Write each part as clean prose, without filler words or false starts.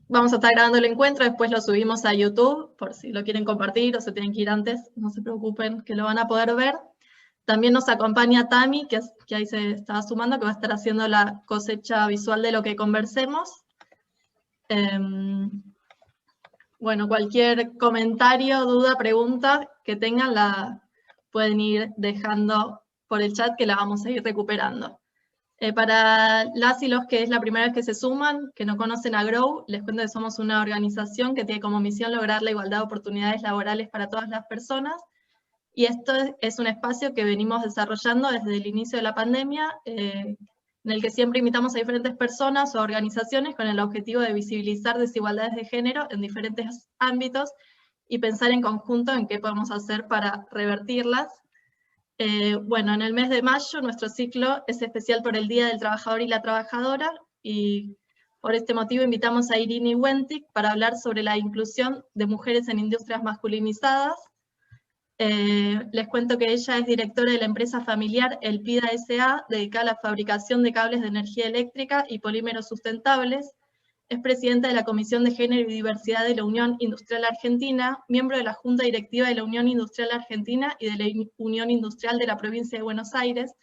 Vamos a estar grabando el encuentro, después lo subimos a YouTube, por si lo quieren compartir o se tienen que ir antes, no se preocupen, que lo van a poder ver. También nos acompaña Tami, que ahí se estaba sumando, que va a estar haciendo la cosecha visual de lo que conversemos. Bueno, cualquier comentario, duda, pregunta que tengan, la pueden ir dejando por el chat, que la vamos a ir recuperando. Para las y los que es la primera vez que se suman, que no conocen a Grow, les cuento que somos una organización que tiene como misión lograr la igualdad de oportunidades laborales para todas las personas, y esto es un espacio que venimos desarrollando desde el inicio de la pandemia, en el que siempre invitamos a diferentes personas o organizaciones con el objetivo de visibilizar desigualdades de género en diferentes ámbitos y pensar en conjunto en qué podemos hacer para revertirlas. Bueno, en el mes de mayo nuestro ciclo es especial por el Día del Trabajador y la Trabajadora, y por este motivo invitamos a Irini Wentic para hablar sobre la inclusión de mujeres en industrias masculinizadas. Les cuento que ella es directora de la empresa familiar El Pida S.A., dedicada a la fabricación de cables de energía eléctrica y polímeros sustentables. Es presidenta de la Comisión de Género y Diversidad de la Unión Industrial Argentina, miembro de la Junta Directiva de la Unión Industrial Argentina y de la Unión Industrial de la Provincia de Buenos Aires.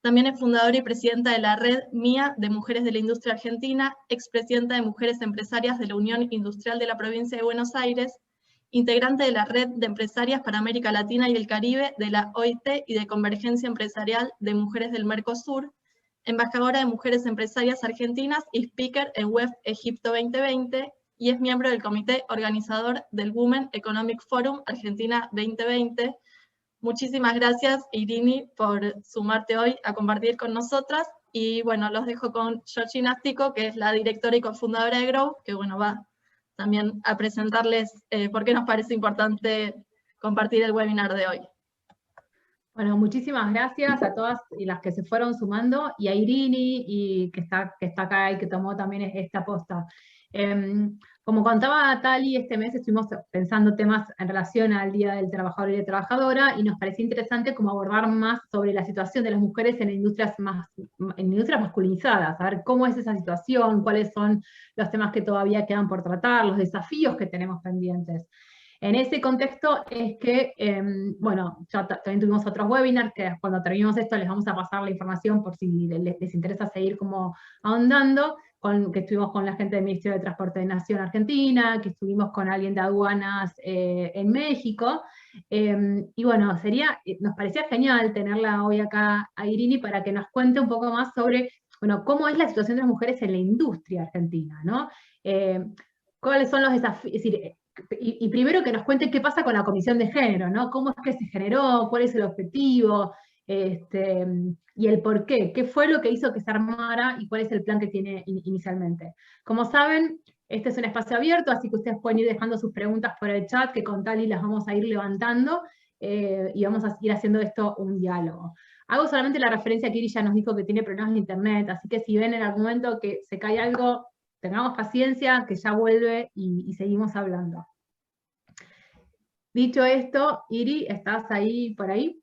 También es fundadora y presidenta de la Red MIA de Mujeres de la Industria Argentina, expresidenta de Mujeres Empresarias de la Unión Industrial de la Provincia de Buenos Aires, integrante de la Red de Empresarias para América Latina y el Caribe de la OIT y de Convergencia Empresarial de Mujeres del Mercosur, embajadora de Mujeres Empresarias Argentinas y speaker en WEF Egipto 2020, y es miembro del comité organizador del Women Economic Forum Argentina 2020. Muchísimas gracias, Irini, por sumarte hoy a compartir con nosotras, y bueno, los dejo con Georgina Astico, que es la directora y cofundadora de Grow, que bueno, va también a presentarles por qué nos parece importante compartir el webinar de hoy. Bueno, muchísimas gracias a todas y las que se fueron sumando, y a Irini, y que está acá y que tomó también esta posta. Como contaba Tali, este mes estuvimos pensando temas en relación al Día del Trabajador y de Trabajadora, y nos pareció interesante como abordar más sobre la situación de las mujeres en industrias masculinizadas, a ver cómo es esa situación, cuáles son los temas que todavía quedan por tratar, los desafíos que tenemos pendientes. En ese contexto es que, bueno, ya también tuvimos otros webinars, que cuando terminemos esto les vamos a pasar la información por si les interesa seguir como ahondando, que estuvimos con la gente del Ministerio de Transporte de Nación Argentina, que estuvimos con alguien de aduanas en México, y bueno, nos parecía genial tenerla hoy acá a Irini para que nos cuente un poco más sobre, bueno, cómo es la situación de las mujeres en la industria argentina, ¿no? ¿Cuáles son los desafíos? Es decir, y primero que nos cuente qué pasa con la Comisión de Género, ¿no? ¿Cómo es que se generó? ¿Cuál es el objetivo? Y el por qué. ¿Qué fue lo que hizo que se armara y cuál es el plan que tiene inicialmente? Como saben, este es un espacio abierto, así que ustedes pueden ir dejando sus preguntas por el chat, que con Tali las vamos a ir levantando, y vamos a ir haciendo esto un diálogo. Hago solamente la referencia que Iri ya nos dijo que tiene problemas de internet, así que si ven en algún momento que se cae algo, tengamos paciencia, que ya vuelve y seguimos hablando. Dicho esto, Iri, ¿estás ahí por ahí?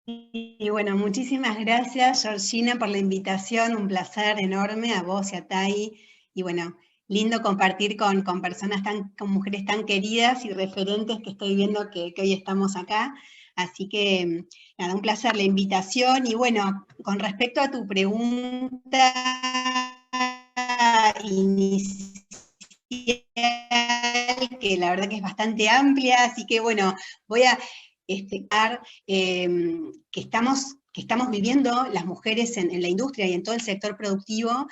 Y bueno, muchísimas gracias, Georgina, por la invitación, un placer enorme a vos y a Tai, y bueno, lindo compartir con personas con mujeres tan queridas y referentes que estoy viendo que hoy estamos acá, así que nada, un placer la invitación, y bueno, con respecto a tu pregunta inicial, que la verdad que es bastante amplia, así que bueno, voy a explicar que estamos viviendo las mujeres en la industria y en todo el sector productivo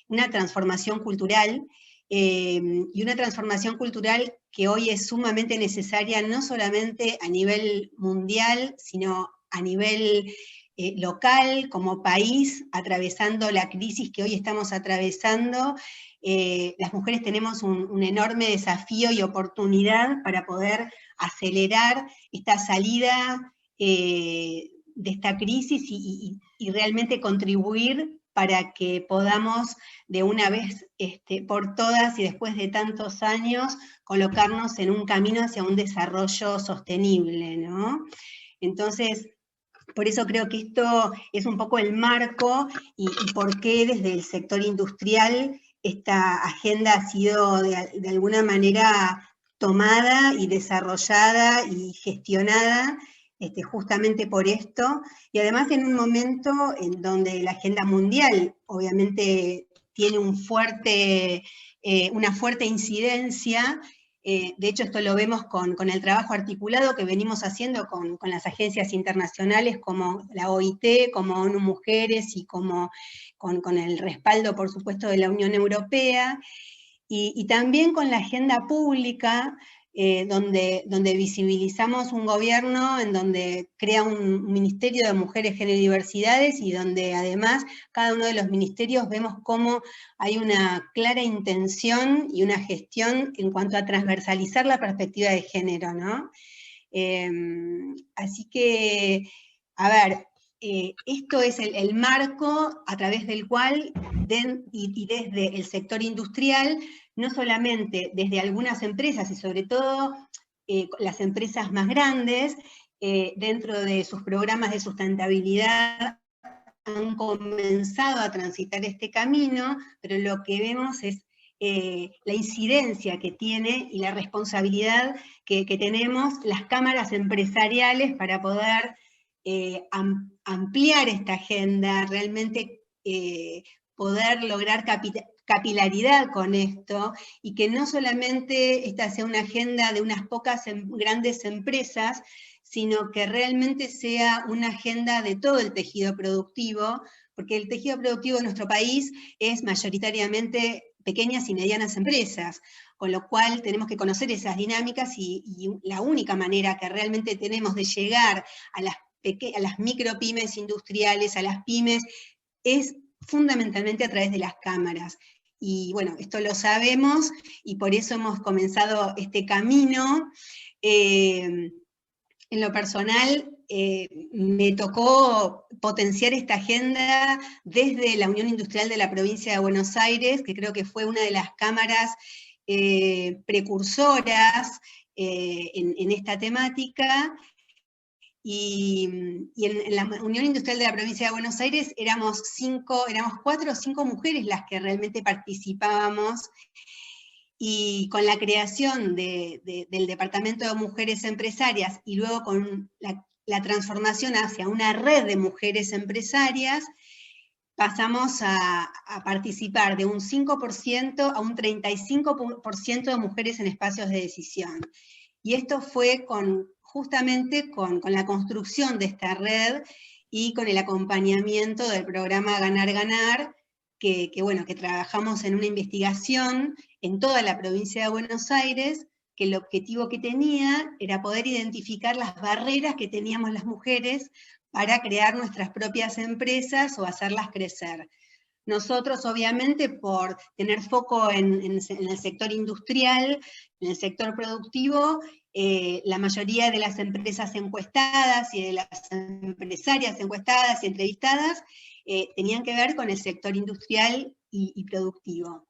una transformación cultural, y una transformación cultural que hoy es sumamente necesaria, no solamente a nivel mundial, sino a nivel local, como país, atravesando la crisis que hoy estamos atravesando. Las mujeres tenemos un enorme desafío y oportunidad para poder acelerar esta salida de esta crisis y realmente contribuir para que podamos de una vez por todas y después de tantos años colocarnos en un camino hacia un desarrollo sostenible, ¿no? Entonces, Por eso creo que esto es un poco el marco y por qué desde el sector industrial esta agenda ha sido de alguna manera tomada y desarrollada y gestionada justamente por esto, y además en un momento en donde la agenda mundial obviamente tiene una fuerte incidencia. De hecho, esto lo vemos con el trabajo articulado que venimos haciendo con las agencias internacionales como la OIT, como ONU Mujeres y con el respaldo, por supuesto, de la Unión Europea, y también con la agenda pública, donde visibilizamos un gobierno en donde crea un Ministerio de Mujeres, Género y Diversidades, y donde además cada uno de los ministerios vemos cómo hay una clara intención y una gestión en cuanto a transversalizar la perspectiva de género, ¿no? Así que, a ver, esto es el marco a través del cual, y desde el sector industrial, no solamente desde algunas empresas, y sobre todo las empresas más grandes, dentro de sus programas de sustentabilidad, han comenzado a transitar este camino, pero lo que vemos es la incidencia que tiene y la responsabilidad que tenemos las cámaras empresariales para poder ampliar esta agenda, realmente poder lograr capilaridad con esto, y que no solamente esta sea una agenda de unas pocas grandes empresas, sino que realmente sea una agenda de todo el tejido productivo, porque el tejido productivo de nuestro país es mayoritariamente pequeñas y medianas empresas, con lo cual tenemos que conocer esas dinámicas, y la única manera que realmente tenemos de llegar a las micropymes industriales, a las pymes, es fundamentalmente a través de las cámaras. Y bueno, esto lo sabemos, y por eso hemos comenzado este camino. En lo personal, me tocó potenciar esta agenda desde la Unión Industrial de la Provincia de Buenos Aires, que creo que fue una de las cámaras precursoras en esta temática. Y en la Unión Industrial de la Provincia de Buenos Aires éramos 4 o 5 mujeres las que realmente participábamos, y con la creación del Departamento de Mujeres Empresarias, y luego con la transformación hacia una red de mujeres empresarias, pasamos a participar de un 5% a un 35% de mujeres en espacios de decisión. Y esto fue justamente con la construcción de esta red y con el acompañamiento del programa Ganar Ganar, que trabajamos en una investigación en toda la provincia de Buenos Aires, que el objetivo que tenía era poder identificar las barreras que teníamos las mujeres para crear nuestras propias empresas o hacerlas crecer. Nosotros, obviamente, por tener foco en el sector industrial, en el sector productivo, la mayoría de las empresas encuestadas y de las empresarias encuestadas y entrevistadas tenían que ver con el sector industrial y productivo.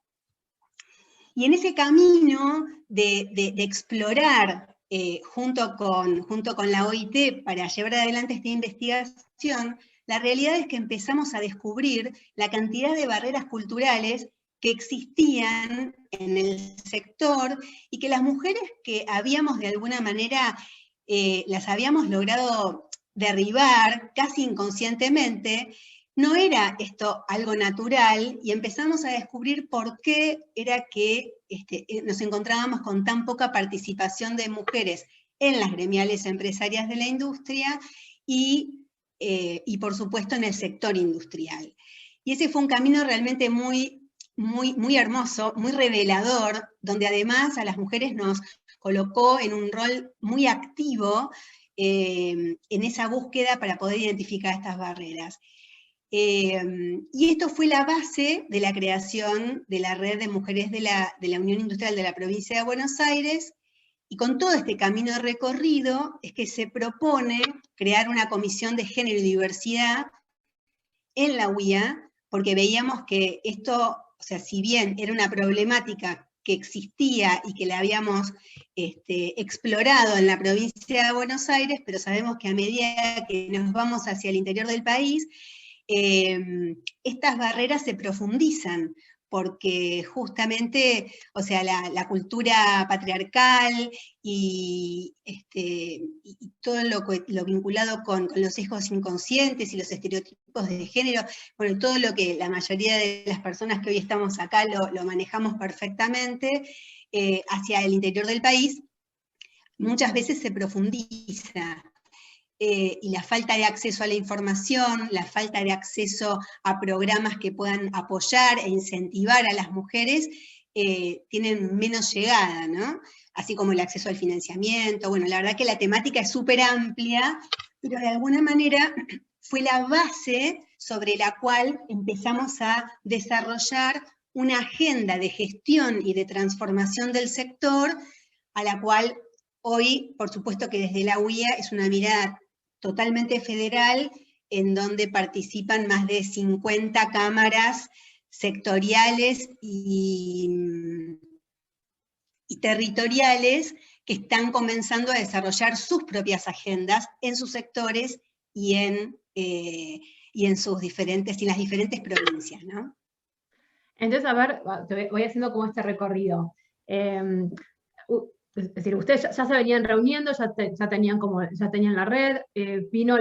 Y en ese camino de explorar junto con la OIT para llevar adelante esta investigación, la realidad es que empezamos a descubrir la cantidad de barreras culturales que existían en el sector, y que las mujeres que habíamos de alguna manera, las habíamos logrado derribar casi inconscientemente, no era esto algo natural, y empezamos a descubrir por qué era que nos encontrábamos con tan poca participación de mujeres en las gremiales empresarias de la industria, y por supuesto en el sector industrial. Y ese fue un camino realmente muy, muy, muy hermoso, muy revelador, donde además a las mujeres nos colocó en un rol muy activo en esa búsqueda para poder identificar estas barreras. Y esto fue la base de la creación de la red de mujeres de la Unión Industrial de la Provincia de Buenos Aires, y con todo este camino recorrido es que se propone crear una comisión de género y diversidad en la UIA, porque veíamos que esto, o sea, si bien era una problemática que existía y que la habíamos explorado en la provincia de Buenos Aires, pero sabemos que a medida que nos vamos hacia el interior del país, estas barreras se profundizan, porque justamente, o sea, la cultura patriarcal y todo lo vinculado con los sesgos inconscientes y los estereotipos de género, bueno, todo lo que la mayoría de las personas que hoy estamos acá lo manejamos perfectamente, hacia el interior del país, muchas veces se profundiza. Y la falta de acceso a la información, la falta de acceso a programas que puedan apoyar e incentivar a las mujeres, tienen menos llegada, ¿no? Así como el acceso al financiamiento. Bueno, la verdad que la temática es súper amplia, pero de alguna manera fue la base sobre la cual empezamos a desarrollar una agenda de gestión y de transformación del sector, a la cual hoy, por supuesto que desde la UIA es una mirada totalmente federal, en donde participan más de 50 cámaras sectoriales y territoriales que están comenzando a desarrollar sus propias agendas en sus sectores y en las diferentes provincias, ¿no? Entonces, a ver, te voy haciendo como este recorrido. Es decir, ustedes ya se venían reuniendo, ya tenían la red, vino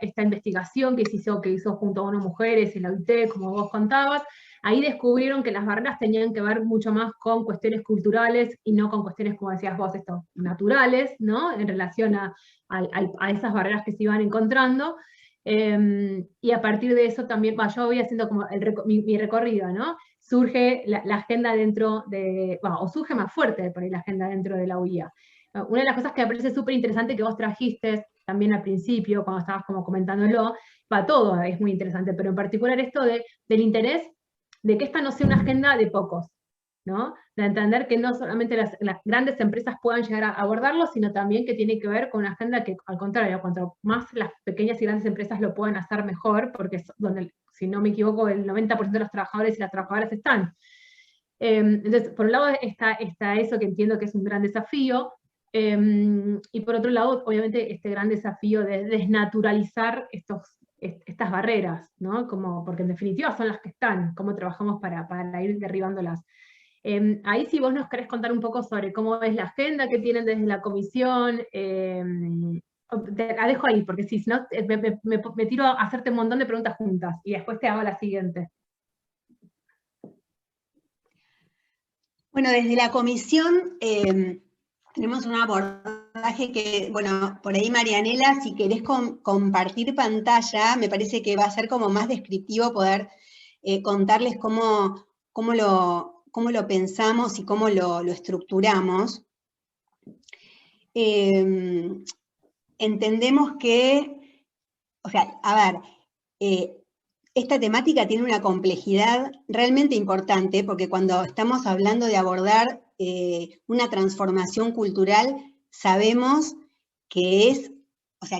esta investigación que hizo junto a unas mujeres en la UIT, como vos contabas. Ahí descubrieron que las barreras tenían que ver mucho más con cuestiones culturales y no con cuestiones, como decías vos, naturales, ¿no? En relación a esas barreras que se iban encontrando. Y a partir de eso también, yo voy haciendo como mi recorrido, ¿no? Surge la agenda dentro de, o surge más fuerte por ahí la agenda dentro de la UIA. Una de las cosas que me parece súper interesante que vos trajiste también al principio, cuando estabas como comentándolo, todo es muy interesante, pero en particular esto del interés de que esta no sea una agenda de pocos, ¿no? De entender que no solamente las grandes empresas puedan llegar a abordarlo, sino también que tiene que ver con una agenda que, al contrario, cuanto más las pequeñas y grandes empresas lo puedan hacer mejor, porque es donde, si no me equivoco, el 90% de los trabajadores y las trabajadoras están. Entonces, por un lado está eso que entiendo que es un gran desafío, y por otro lado, obviamente, este gran desafío de desnaturalizar estas barreras, ¿no? Porque en definitiva son las que están, cómo trabajamos para ir derribándolas. Ahí si vos nos querés contar un poco sobre cómo es la agenda que tienen desde la comisión, te la dejo ahí, porque si no, me tiro a hacerte un montón de preguntas juntas, y después te hago la siguiente. Bueno, desde la comisión tenemos un abordaje que, bueno, por ahí Marianela, si querés compartir pantalla, me parece que va a ser como más descriptivo poder contarles cómo lo pensamos y cómo lo estructuramos. Entendemos que, o sea, a ver, esta temática tiene una complejidad realmente importante, porque cuando estamos hablando de abordar una transformación cultural, sabemos que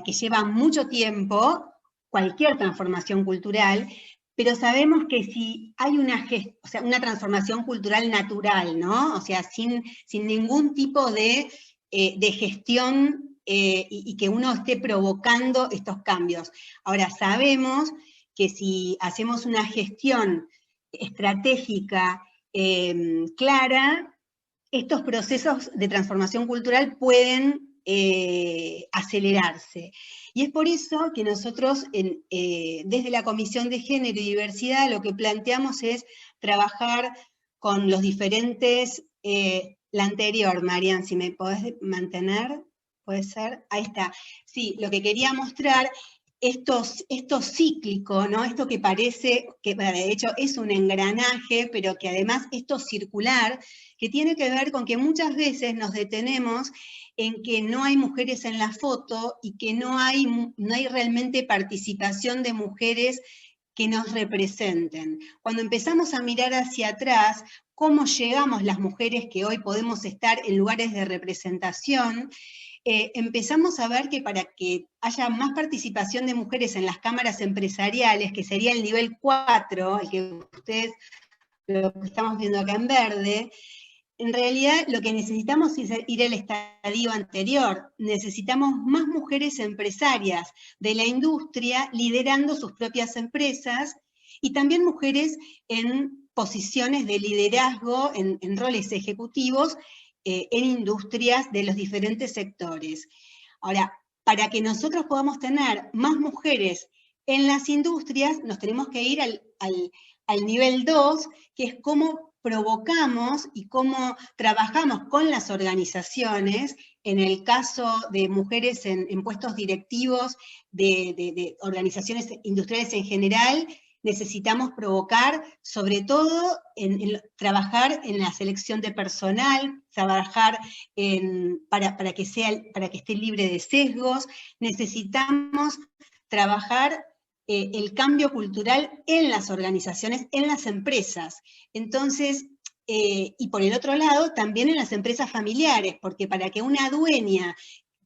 que lleva mucho tiempo cualquier transformación cultural, pero sabemos que si hay una transformación cultural natural, ¿no? O sea, sin ningún tipo de gestión y que uno esté provocando estos cambios. Ahora, sabemos que si hacemos una gestión estratégica clara, estos procesos de transformación cultural pueden acelerarse. Y es por eso que nosotros, desde la Comisión de Género y Diversidad, lo que planteamos es trabajar con los diferentes, la anterior, Marian, si me podés mantener, puede ser, ahí está. Sí, lo que quería mostrar, esto cíclico, ¿no? Esto que parece, que de hecho es un engranaje, pero que además esto circular, que tiene que ver con que muchas veces nos detenemos en que no hay mujeres en la foto y que no hay realmente participación de mujeres que nos representen. Cuando empezamos a mirar hacia atrás, cómo llegamos las mujeres que hoy podemos estar en lugares de representación, empezamos a ver que para que haya más participación de mujeres en las cámaras empresariales, que sería el nivel 4, el que ustedes, lo que estamos viendo acá en verde, en realidad lo que necesitamos es ir al estadio anterior. Necesitamos más mujeres empresarias de la industria liderando sus propias empresas, y también mujeres en posiciones de liderazgo, en roles ejecutivos, en industrias de los diferentes sectores. Ahora, para que nosotros podamos tener más mujeres en las industrias, nos tenemos que ir al nivel 2, que es cómo provocamos y cómo trabajamos con las organizaciones, en el caso de mujeres en puestos directivos de organizaciones industriales en general. Necesitamos provocar, sobre todo, trabajar en la selección de personal, trabajar para que esté libre de sesgos. Necesitamos trabajar el cambio cultural en las organizaciones, en las empresas. Entonces, y por el otro lado, también en las empresas familiares, porque para que una dueña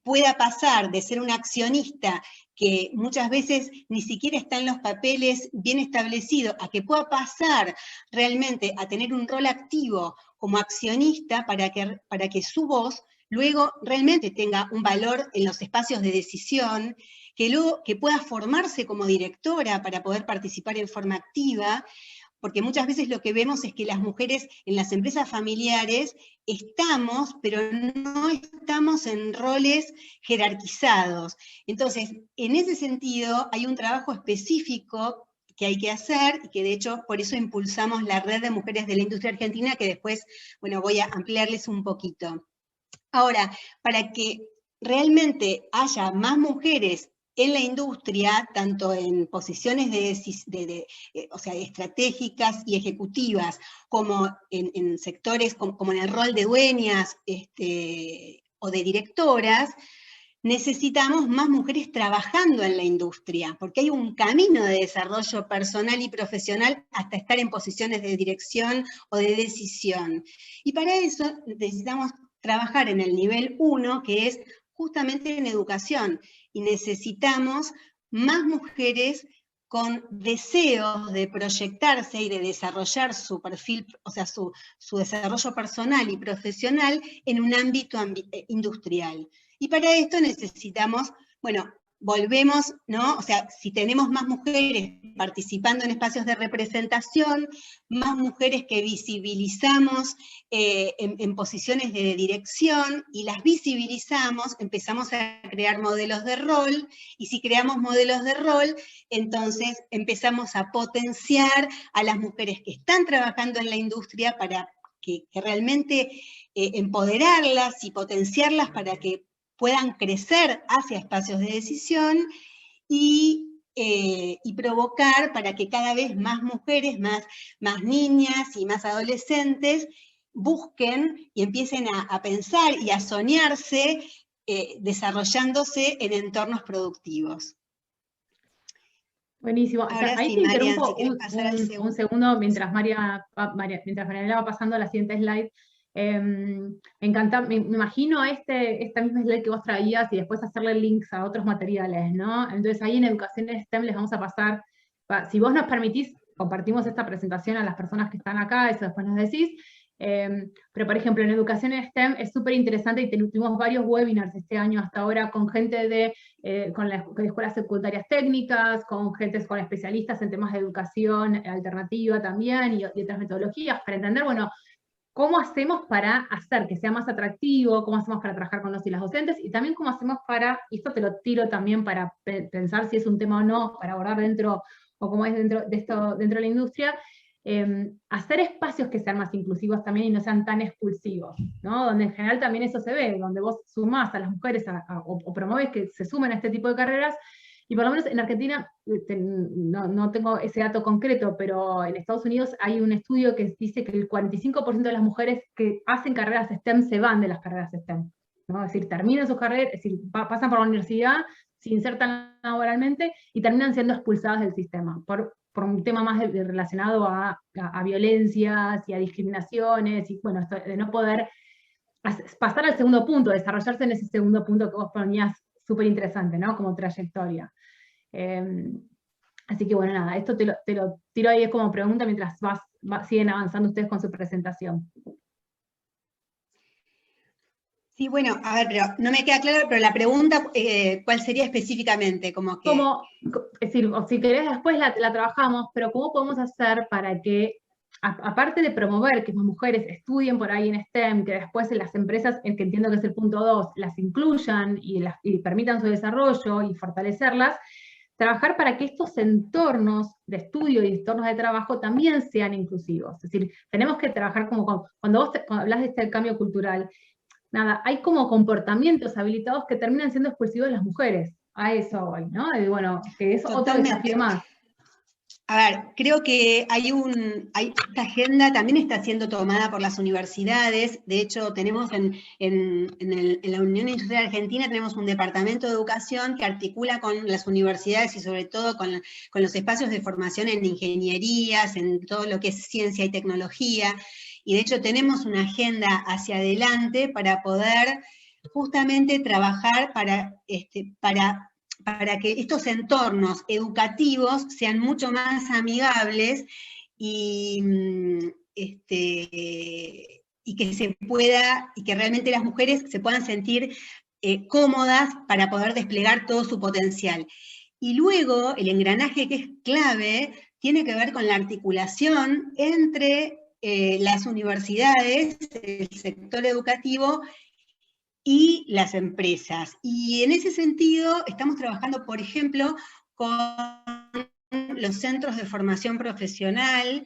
pueda pasar de ser una accionista que muchas veces ni siquiera está en los papeles bien establecido, a que pueda pasar realmente a tener un rol activo como accionista, para que su voz luego realmente tenga un valor en los espacios de decisión, que luego que pueda formarse como directora para poder participar en forma activa, porque muchas veces lo que vemos es que las mujeres en las empresas familiares estamos, pero no estamos en roles jerarquizados. Entonces, en ese sentido, hay un trabajo específico que hay que hacer, y que de hecho por eso impulsamos la Red de Mujeres de la Industria Argentina, que después, bueno, voy a ampliarles un poquito. Ahora, para que realmente haya más mujeres en la industria, tanto en posiciones o sea, estratégicas y ejecutivas, como en sectores, como en el rol de dueñas o de directoras, necesitamos más mujeres trabajando en la industria, porque hay un camino de desarrollo personal y profesional hasta estar en posiciones de dirección o de decisión. Y para eso necesitamos trabajar en el nivel 1, que es justamente en educación, y necesitamos más mujeres con deseos de proyectarse y de desarrollar su perfil, o sea, su desarrollo personal y profesional en un ámbito industrial. Y para esto necesitamos, bueno, volvemos, ¿no? O sea, si tenemos más mujeres participando en espacios de representación, más mujeres que visibilizamos en posiciones de dirección, y las visibilizamos, empezamos a crear modelos de rol, y si creamos modelos de rol, entonces empezamos a potenciar a las mujeres que están trabajando en la industria para que realmente empoderarlas y potenciarlas para que puedan crecer hacia espacios de decisión, y provocar para que cada vez más mujeres, más niñas y más adolescentes busquen y empiecen a pensar y a soñarse desarrollándose en entornos productivos. Buenísimo. Ahora Ahí sí, te Marian, interrumpo si querés pasar al un segundo mientras Marianela va pasando a la siguiente slide. Me encanta, me imagino esta misma slide que vos traías y después hacerle links a otros materiales, ¿no? Entonces ahí en Educación STEM les vamos a pasar, si vos nos permitís, compartimos esta presentación a las personas que están acá, eso después nos decís. Pero por ejemplo, en Educación STEM es súper interesante, y tuvimos varios webinars este año hasta ahora con gente con escuelas secundarias técnicas, con especialistas en temas de educación alternativa también, y otras metodologías, para entender, bueno, cómo hacemos para hacer que sea más atractivo, cómo hacemos para trabajar con los y las docentes, y también cómo hacemos y esto te lo tiro también para pensar si es un tema o no, para abordar dentro, o cómo es dentro de la industria, hacer espacios que sean más inclusivos también y no sean tan expulsivos, ¿no? Donde en general también eso se ve, donde vos sumás a las mujeres o promovés que se sumen a este tipo de carreras. Y por lo menos en Argentina, no tengo ese dato concreto, pero en Estados Unidos hay un estudio que dice que el 45% de las mujeres que hacen carreras STEM se van de las carreras STEM, ¿no? Es decir, terminan sus carreras, es decir, pasan por la universidad, se insertan laboralmente y terminan siendo expulsadas del sistema, por un tema más relacionado a violencias y a discriminaciones, y bueno, esto de no poder pasar al segundo punto, desarrollarse en ese segundo punto que vos ponías súper interesante, ¿no? Como trayectoria. Así que bueno, nada, esto te lo tiro ahí como pregunta mientras siguen avanzando ustedes con su presentación. Sí, bueno, a ver, pero no me queda claro, pero la pregunta, ¿cuál sería específicamente? Como que... Es decir, o si querés después la trabajamos, pero ¿cómo podemos hacer para que, aparte de promover que las mujeres estudien por ahí en STEM, que después en las empresas, el que entiendo que es el punto 2, las incluyan y permitan su desarrollo y fortalecerlas, trabajar para que estos entornos de estudio y entornos de trabajo también sean inclusivos? Es decir, tenemos que trabajar cuando vos cuando hablas de este cambio cultural, nada, hay como comportamientos habilitados que terminan siendo exclusivos de las mujeres. A eso voy, ¿no? Y bueno, que es otro desafío más. A ver, creo que esta agenda también está siendo tomada por las universidades. De hecho, tenemos en la Unión Industrial Argentina tenemos un departamento de educación que articula con las universidades y sobre todo con los espacios de formación en ingenierías, en todo lo que es ciencia y tecnología. Y de hecho tenemos una agenda hacia adelante para poder justamente trabajar para que estos entornos educativos sean mucho más amigables y que realmente las mujeres se puedan sentir cómodas para poder desplegar todo su potencial. Y luego, el engranaje que es clave tiene que ver con la articulación entre las universidades, el sector educativo y las empresas. Y en ese sentido estamos trabajando, por ejemplo, con los centros de formación profesional,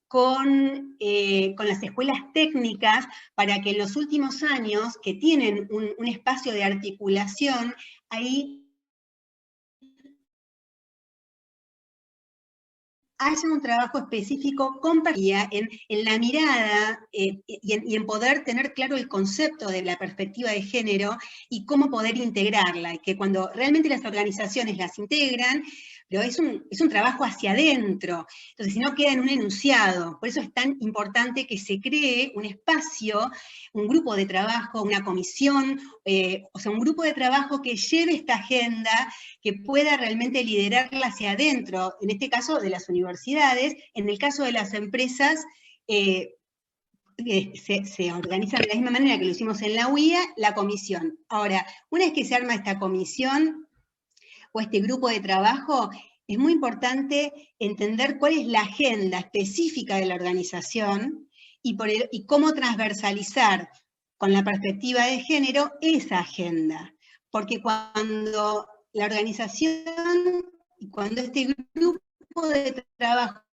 con las escuelas técnicas, para que en los últimos años, que tienen un espacio de articulación, ahí haya un trabajo específico compartida en la mirada y en poder tener claro el concepto de la perspectiva de género y cómo poder integrarla, y que cuando realmente las organizaciones las integran, pero es un trabajo hacia adentro, entonces si no queda en un enunciado. Por eso es tan importante que se cree un espacio, un grupo de trabajo, una comisión, o sea, un grupo de trabajo que lleve esta agenda, que pueda realmente liderarla hacia adentro, en este caso de las universidades. En el caso de las empresas, se organiza de la misma manera que lo hicimos en la UIA, la comisión. Ahora, una vez que se arma esta comisión o este grupo de trabajo, es muy importante entender cuál es la agenda específica de la organización y cómo transversalizar con la perspectiva de género esa agenda. Porque cuando la organización y cuando este grupo de trabajo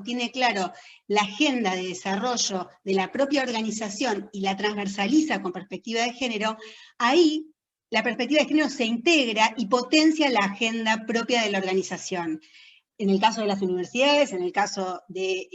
tiene claro la agenda de desarrollo de la propia organización y la transversaliza con perspectiva de género, ahí la perspectiva de género se integra y potencia la agenda propia de la organización. En el caso de las universidades, en el caso de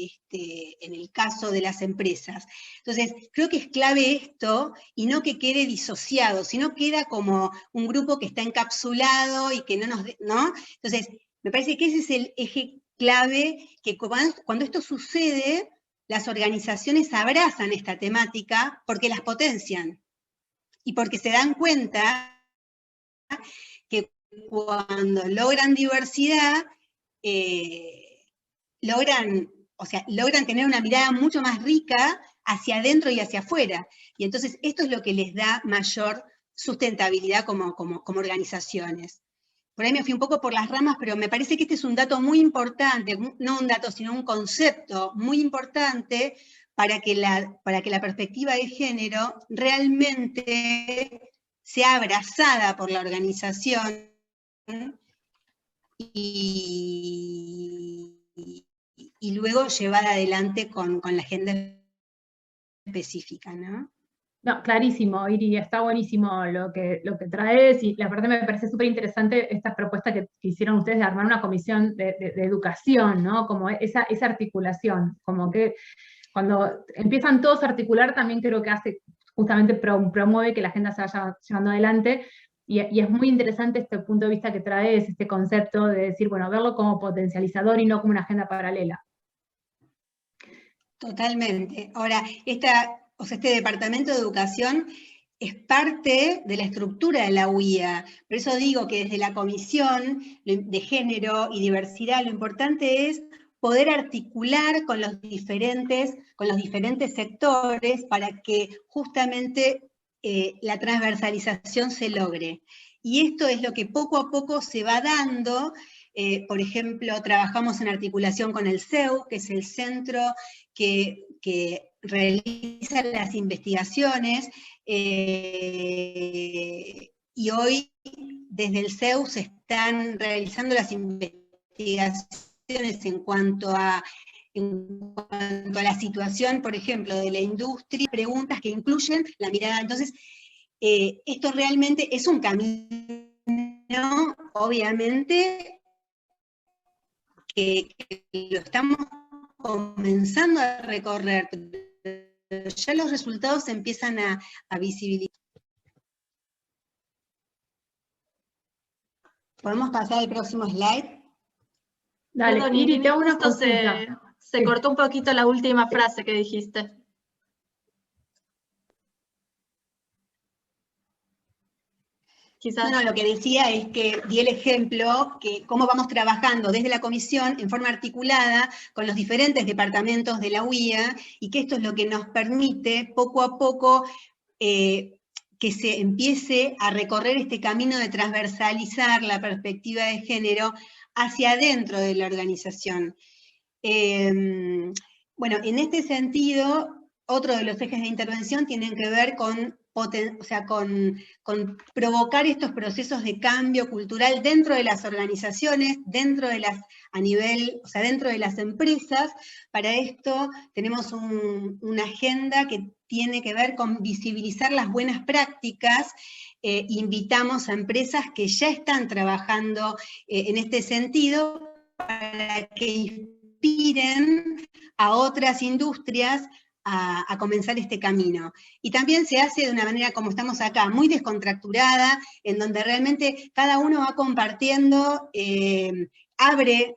las empresas. Entonces, creo que es clave esto, y no que quede disociado, sino queda como un grupo que está encapsulado y que ¿no? Entonces, me parece que ese es el eje clave, que cuando esto sucede, las organizaciones abrazan esta temática porque las potencian, y porque se dan cuenta que cuando logran diversidad, logran tener una mirada mucho más rica hacia adentro y hacia afuera. Y entonces esto es lo que les da mayor sustentabilidad como organizaciones. Por ahí me fui un poco por las ramas, pero me parece que este es un dato muy importante, no un dato, sino un concepto muy importante para que la perspectiva de género realmente sea abrazada por la organización y luego llevada adelante con la agenda específica, ¿no? No, clarísimo, Iri, está buenísimo lo que traes, y la verdad me parece súper interesante esta propuesta que hicieron ustedes de armar una comisión de educación, ¿no? Como esa articulación, como que cuando empiezan todos a articular, también creo que justamente promueve que la agenda se vaya llevando adelante, y es muy interesante este punto de vista que traes, este concepto de decir, bueno, verlo como potencializador y no como una agenda paralela. Totalmente. Ahora, este departamento de educación es parte de la estructura de la UIA. Por eso digo que desde la Comisión de Género y Diversidad, lo importante es poder articular con los diferentes sectores para que justamente la transversalización se logre. Y esto es lo que poco a poco se va dando. Por ejemplo, trabajamos en articulación con el CEU, que es el centro que realiza las investigaciones, y hoy desde el CEU se están realizando las investigaciones en cuanto a la situación, por ejemplo, de la industria, preguntas que incluyen la mirada. Entonces, esto realmente es un camino, obviamente, que lo estamos comenzando a recorrer, pero ya los resultados se empiezan a visibilizar. ¿Podemos pasar al próximo slide? Dale, Perdón, Iri, te hago una justo consulta. se cortó un poquito la última frase que dijiste. Quizás. No, lo que decía es que di el ejemplo que cómo vamos trabajando desde la comisión en forma articulada con los diferentes departamentos de la UIA, y que esto es lo que nos permite poco a poco que se empiece a recorrer este camino de transversalizar la perspectiva de género hacia adentro de la organización. Bueno, en este sentido, otro de los ejes de intervención tienen que ver con provocar estos procesos de cambio cultural dentro de las organizaciones, dentro de las empresas. Para esto tenemos una agenda que tiene que ver con visibilizar las buenas prácticas. Invitamos a empresas que ya están trabajando en este sentido para que inspiren a otras industrias a comenzar este camino. Y también se hace de una manera como estamos acá, muy descontracturada, en donde realmente cada uno va compartiendo, abre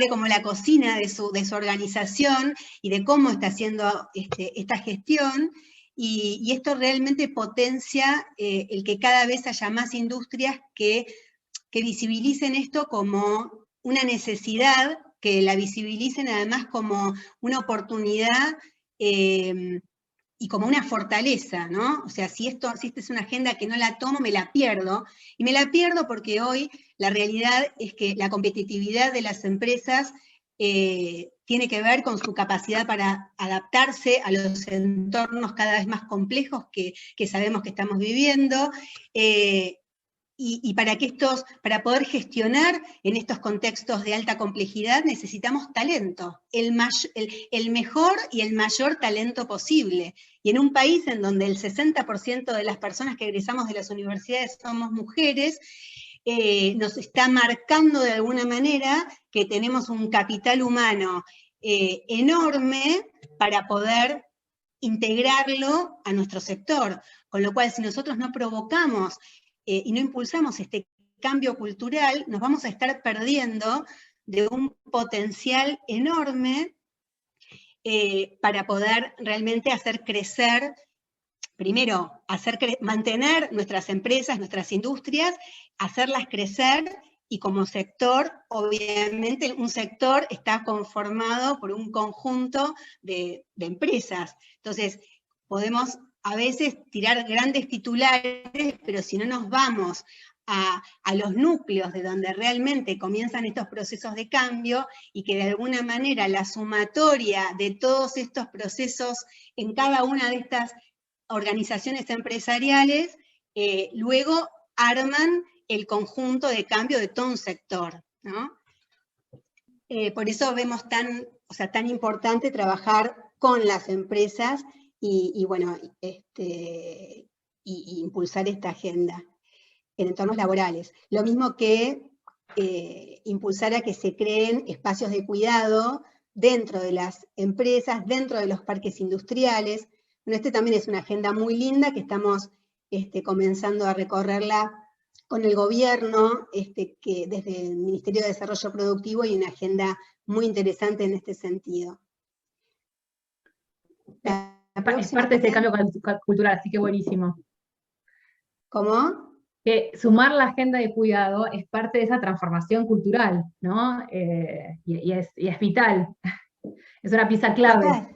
como la cocina de su organización y de cómo está haciendo esta gestión, y esto realmente potencia el que cada vez haya más industrias que visibilicen esto como una necesidad, que la visibilicen además como una oportunidad y como una fortaleza, ¿no? O sea, si esta es una agenda que no la tomo, me la pierdo, y me la pierdo porque hoy la realidad es que la competitividad de las empresas tiene que ver con su capacidad para adaptarse a los entornos cada vez más complejos que sabemos que estamos viviendo, y para poder gestionar en estos contextos de alta complejidad necesitamos talento, el mejor y el mayor talento posible. Y en un país en donde el 60% de las personas que egresamos de las universidades somos mujeres, nos está marcando de alguna manera que tenemos un capital humano enorme para poder integrarlo a nuestro sector. Con lo cual, si nosotros no provocamos y no impulsamos este cambio cultural, nos vamos a estar perdiendo de un potencial enorme para poder realmente hacer crecer, primero, mantener nuestras empresas, nuestras industrias, hacerlas crecer, y como sector, obviamente un sector está conformado por un conjunto de empresas. Entonces, podemos a veces tirar grandes titulares, pero si no nos vamos a los núcleos de donde realmente comienzan estos procesos de cambio, y que de alguna manera la sumatoria de todos estos procesos en cada una de estas organizaciones empresariales, luego arman el conjunto de cambio de todo un sector, ¿no? Por eso vemos tan importante trabajar con las empresas y impulsar esta agenda en entornos laborales. Lo mismo que impulsar a que se creen espacios de cuidado dentro de las empresas, dentro de los parques industriales. Bueno, también es una agenda muy linda que estamos comenzando a recorrerla con el gobierno, que desde el Ministerio de Desarrollo Productivo hay una agenda muy interesante en este sentido. Es parte de ese cambio cultural, así que buenísimo. ¿Cómo? que sumar la agenda de cuidado es parte de esa transformación cultural, ¿no? Y es vital, es una pieza clave. Total.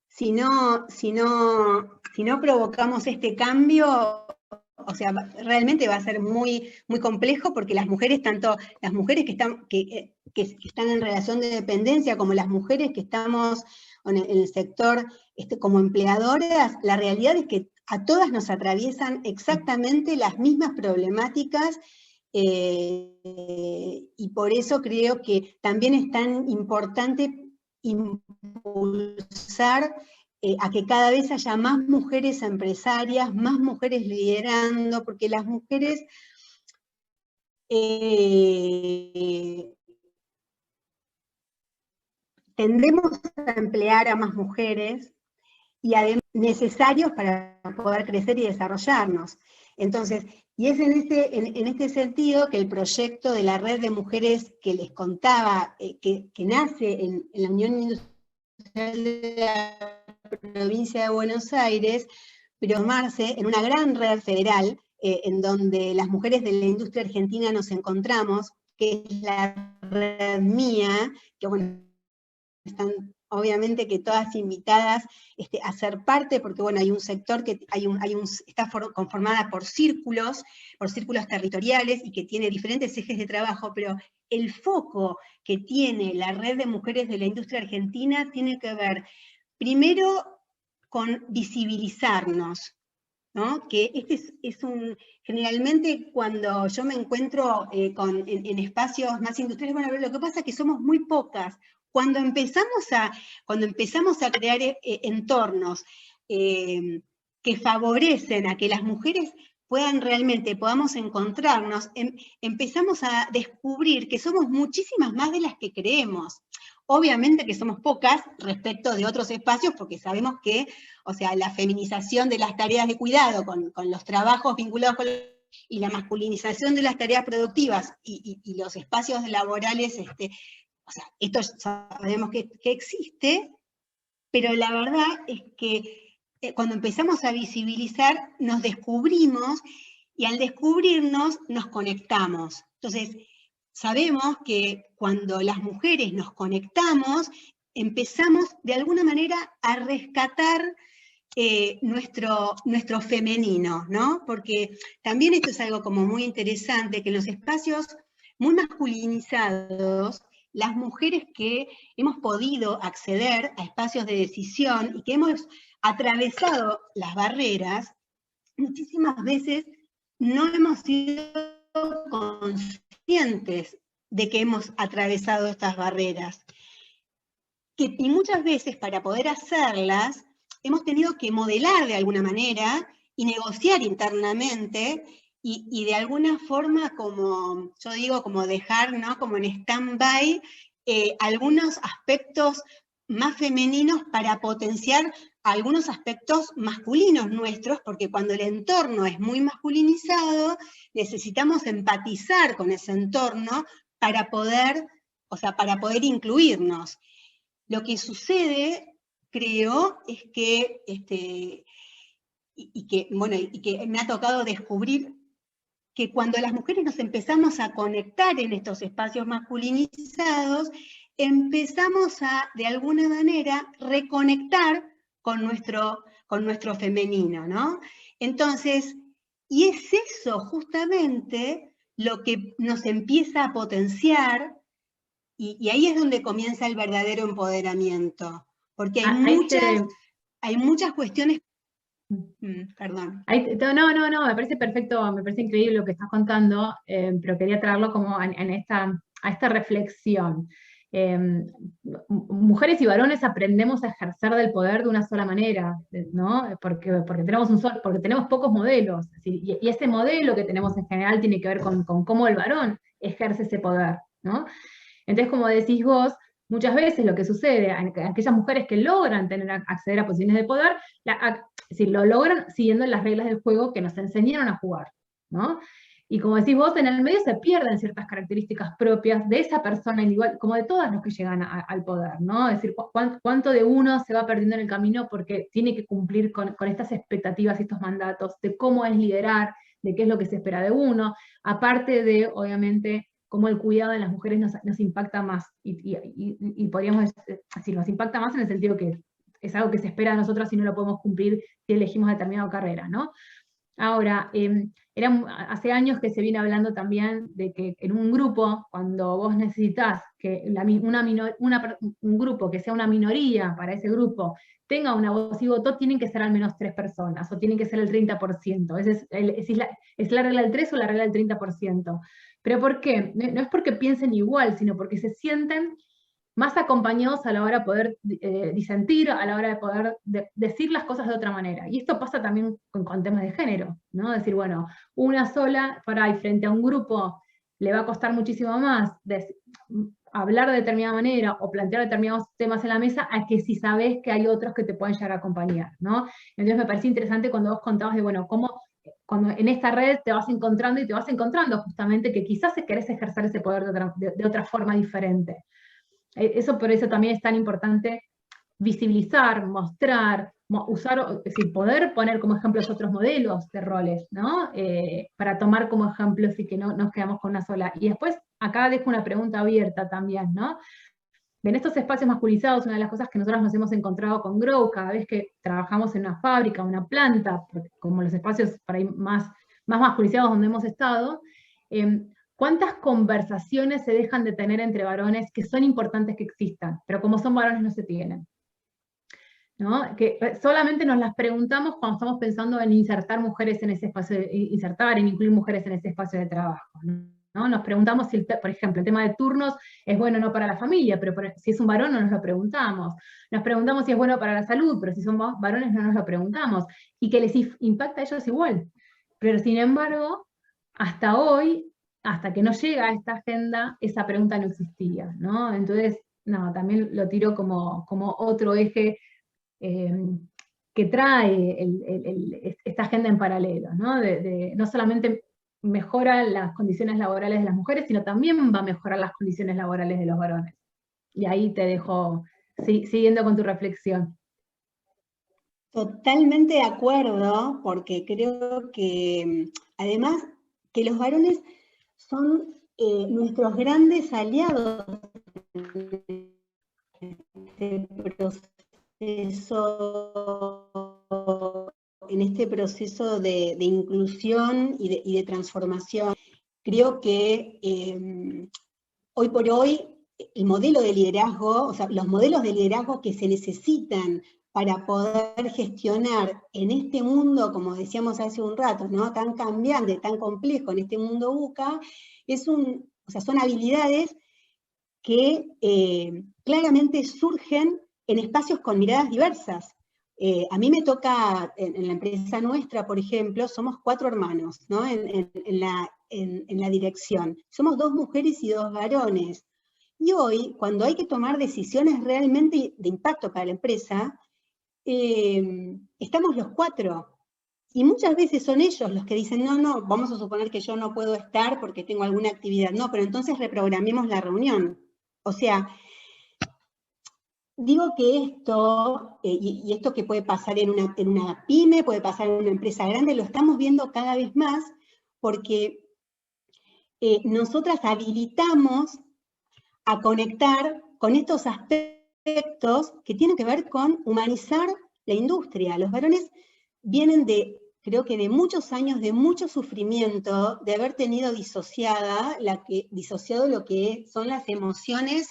Si no provocamos este cambio, o sea, realmente va a ser muy, muy complejo, porque las mujeres, tanto las mujeres que están en relación de dependencia, como las mujeres que estamos en el sector como empleadoras, la realidad es que a todas nos atraviesan exactamente las mismas problemáticas, y por eso creo que también es tan importante impulsar a que cada vez haya más mujeres empresarias, más mujeres liderando, porque las mujeres tendemos a emplear a más mujeres, y además necesarios para poder crecer y desarrollarnos. Entonces, y es en este sentido que el proyecto de la red de mujeres que les contaba, que nace en la Unión Industrial de la Provincia de Buenos Aires, pero formarse en una gran red federal, en donde las mujeres de la industria argentina nos encontramos, que es la red mía, que bueno, están obviamente que todas invitadas a ser parte, porque bueno, hay un sector que está conformada por círculos territoriales, y que tiene diferentes ejes de trabajo, pero el foco que tiene la red de mujeres de la industria argentina tiene que ver, primero, con visibilizarnos, ¿no? Que generalmente cuando yo me encuentro en espacios más industriales, bueno, lo que pasa es que somos muy pocas. Cuando empezamos a crear entornos que favorecen a que las mujeres podamos encontrarnos, empezamos a descubrir que somos muchísimas más de las que creemos. Obviamente que somos pocas respecto de otros espacios, porque sabemos que, o sea, la feminización de las tareas de cuidado con los trabajos vinculados y la masculinización de las tareas productivas y los espacios laborales, o sea, esto sabemos que existe, pero la verdad es que cuando empezamos a visibilizar, nos descubrimos, y al descubrirnos, nos conectamos. Entonces, sabemos que cuando las mujeres nos conectamos, empezamos de alguna manera a rescatar nuestro femenino, ¿no? Porque también esto es algo como muy interesante, que en los espacios muy masculinizados, las mujeres que hemos podido acceder a espacios de decisión y que hemos atravesado las barreras, muchísimas veces no hemos sido conscientes de que hemos atravesado estas barreras. Y muchas veces, para poder hacerlas, hemos tenido que modelar de alguna manera y negociar internamente, y de alguna forma, como yo digo, como dejar, ¿no?, como en stand-by algunos aspectos más femeninos para potenciar algunos aspectos masculinos nuestros, porque cuando el entorno es muy masculinizado, necesitamos empatizar con ese entorno para poder incluirnos. Lo que sucede, creo, es que, y que me ha tocado descubrir, que cuando las mujeres nos empezamos a conectar en estos espacios masculinizados, empezamos a, de alguna manera, reconectar con nuestro femenino, ¿no? Entonces, y es eso justamente lo que nos empieza a potenciar, y ahí es donde comienza el verdadero empoderamiento, porque hay muchas cuestiones. Perdón. No, me parece perfecto, me parece increíble lo que estás contando, pero quería traerlo como a esta reflexión. Mujeres y varones aprendemos a ejercer del poder de una sola manera, ¿no? Porque tenemos pocos modelos, y ese modelo que tenemos en general tiene que ver con cómo el varón ejerce ese poder, ¿no? Entonces, como decís vos, muchas veces lo que sucede, aquellas mujeres que logran acceder a posiciones de poder, lo logran siguiendo las reglas del juego que nos enseñaron a jugar, ¿no? Y como decís vos, en el medio se pierden ciertas características propias de esa persona individual, como de todas los que llegan al poder, ¿no? Es decir, cuánto de uno se va perdiendo en el camino porque tiene que cumplir con estas expectativas y estos mandatos de cómo es liderar, de qué es lo que se espera de uno, aparte de, obviamente, cómo el cuidado de las mujeres nos impacta más, y podríamos decir, nos impacta más en el sentido que es algo que se espera de nosotros y no lo podemos cumplir si elegimos determinada carrera, ¿no? Ahora, hace años que se viene hablando también de que en un grupo, cuando vos necesitas que un grupo que sea una minoría para ese grupo tenga una voz y voto, tienen que ser al menos 3 personas, o tienen que ser el 30%. ¿Es la regla del 3 o la regla del 30%? ¿Pero por qué? No es porque piensen igual, sino porque se sienten más acompañados a la hora de poder disentir, a la hora de poder decir las cosas de otra manera. Y esto pasa también con temas de género, ¿no? Decir, bueno, una sola, y frente a un grupo le va a costar muchísimo más hablar de determinada manera o plantear determinados temas en la mesa, a que si sabes que hay otros que te pueden llegar a acompañar, ¿no? Entonces me pareció interesante cuando vos contabas de, bueno, cómo cuando en esta red te vas encontrando, y te vas encontrando justamente que quizás querés ejercer ese poder de otra forma diferente. Eso, por eso también es tan importante visibilizar, mostrar, usar, es decir, poder poner como ejemplos otros modelos de roles, ¿no? Para tomar como ejemplos y que no nos quedamos con una sola. Y después, acá dejo una pregunta abierta también, ¿no? En estos espacios masculinizados, una de las cosas que nosotros nos hemos encontrado con Grow, cada vez que trabajamos en una fábrica, una planta, como los espacios por ahí más masculinizados donde hemos estado, ¿cuántas conversaciones se dejan de tener entre varones que son importantes que existan, pero como son varones no se tienen? ¿No? Que solamente nos las preguntamos cuando estamos pensando en insertar mujeres en ese espacio, en incluir mujeres en ese espacio de trabajo, ¿no? Nos preguntamos si, por ejemplo, el tema de turnos es bueno o no para la familia, pero si es un varón no nos lo preguntamos. Nos preguntamos si es bueno para la salud, pero si somos varones no nos lo preguntamos. Y que les impacta a ellos igual. Pero sin embargo, hasta hoy, hasta que no llega a esta agenda, esa pregunta no existía, ¿no? Entonces, no, también lo tiro como otro eje que trae esta agenda en paralelo, ¿no? No solamente mejora las condiciones laborales de las mujeres, sino también va a mejorar las condiciones laborales de los varones. Y ahí te dejo, siguiendo con tu reflexión. Totalmente de acuerdo, porque creo que además que los varones son nuestros grandes aliados en este proceso de inclusión y de transformación. Creo que hoy por hoy el modelo de liderazgo, o sea, los modelos de liderazgo que se necesitan para poder gestionar en este mundo, como decíamos hace un rato, ¿no? Tan cambiante, tan complejo, en este mundo VUCA, son habilidades que claramente surgen en espacios con miradas diversas. A mí me toca, en la empresa nuestra, por ejemplo, somos 4 hermanos, ¿no? en la dirección. Somos 2 mujeres y 2 varones. Y hoy, cuando hay que tomar decisiones realmente de impacto para la empresa, estamos los 4. Y muchas veces son ellos los que dicen, no, vamos a suponer que yo no puedo estar porque tengo alguna actividad. No, pero entonces reprogramemos la reunión. O sea, digo que esto, y esto que puede pasar en una pyme, puede pasar en una empresa grande, lo estamos viendo cada vez más porque nosotras habilitamos a conectar con estos aspectos que tienen que ver con humanizar la industria. Los varones vienen creo que de muchos años, de mucho sufrimiento, de haber tenido disociado lo que son las emociones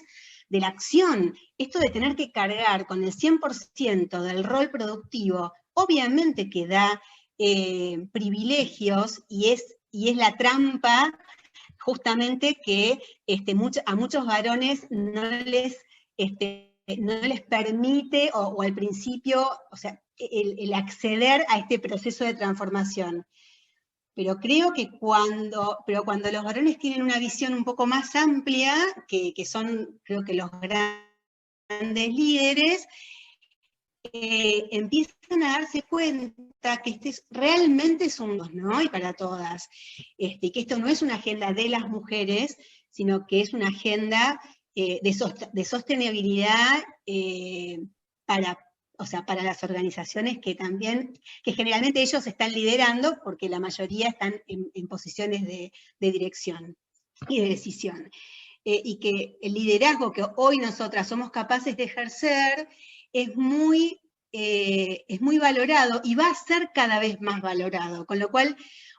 de la acción. Esto de tener que cargar con el 100% del rol productivo, obviamente que da privilegios, y es la trampa justamente que a muchos varones no les permite, o al principio, o sea, el acceder a este proceso de transformación. Pero creo que cuando los varones tienen una visión un poco más amplia, que son, creo que los grandes líderes, empiezan a darse cuenta que realmente es un dos, ¿no? Y para todas. Que esto no es una agenda de las mujeres, sino que es una agenda de sostenibilidad o sea, para las organizaciones que generalmente ellos están liderando, porque la mayoría están en posiciones de dirección y de decisión. Y que el liderazgo que hoy nosotras somos capaces de ejercer es muy valorado y va a ser cada vez más valorado, con lo cual,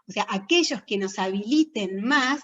o sea, aquellos que nos habiliten más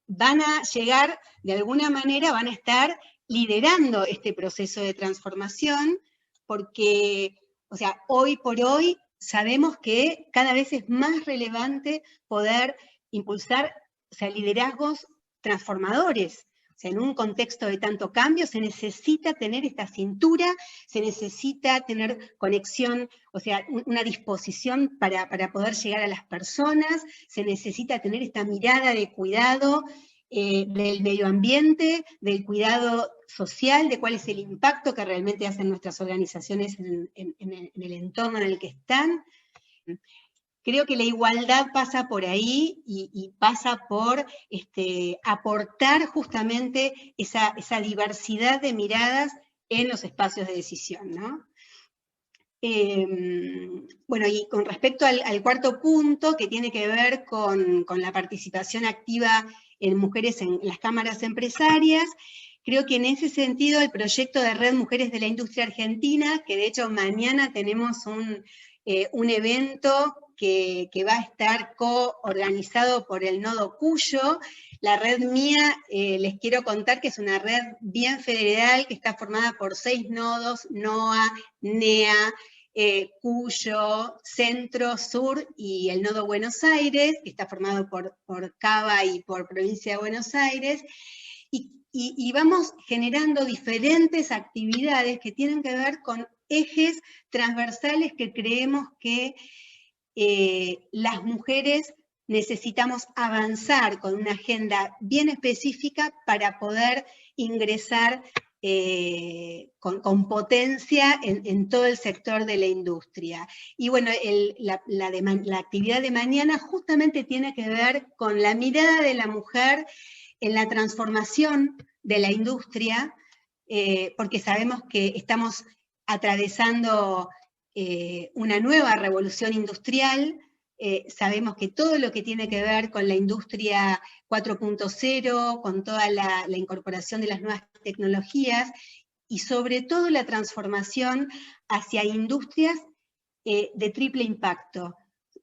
van a llegar, de alguna manera, van a estar liderando este proceso de transformación, porque, o sea, hoy por hoy sabemos que cada vez es más relevante poder impulsar, o sea, liderazgos transformadores. O sea, en un contexto de tanto cambio se necesita tener esta cintura, se necesita tener conexión, o sea, una disposición para poder llegar a las personas, se necesita tener esta mirada de cuidado del medio ambiente, del cuidado social, de cuál es el impacto que realmente hacen nuestras organizaciones en el entorno en el que están. Creo que la igualdad pasa por ahí y pasa por aportar justamente esa diversidad de miradas en los espacios de decisión, ¿no? Bueno, y con respecto al cuarto punto, que tiene que ver con la participación activa en mujeres en las cámaras empresarias, creo que en ese sentido el proyecto de Red Mujeres de la Industria Argentina, que de hecho mañana tenemos un evento que va a estar co-organizado por el Nodo Cuyo. La red mía, les quiero contar que es una red bien federal, que está formada por 6 nodos, NOA, NEA, Cuyo, Centro, Sur y el Nodo Buenos Aires, que está formado por Cava y por Provincia de Buenos Aires, y vamos generando diferentes actividades que tienen que ver con ejes transversales que creemos que las mujeres necesitamos avanzar con una agenda bien específica para poder ingresar con potencia en todo el sector de la industria. Y bueno, la actividad de mañana justamente tiene que ver con la mirada de la mujer en la transformación de la industria, porque sabemos que estamos atravesando una nueva revolución industrial. Sabemos que todo lo que tiene que ver con la industria 4.0, con toda la incorporación de las nuevas tecnologías, y sobre todo la transformación hacia industrias de triple impacto.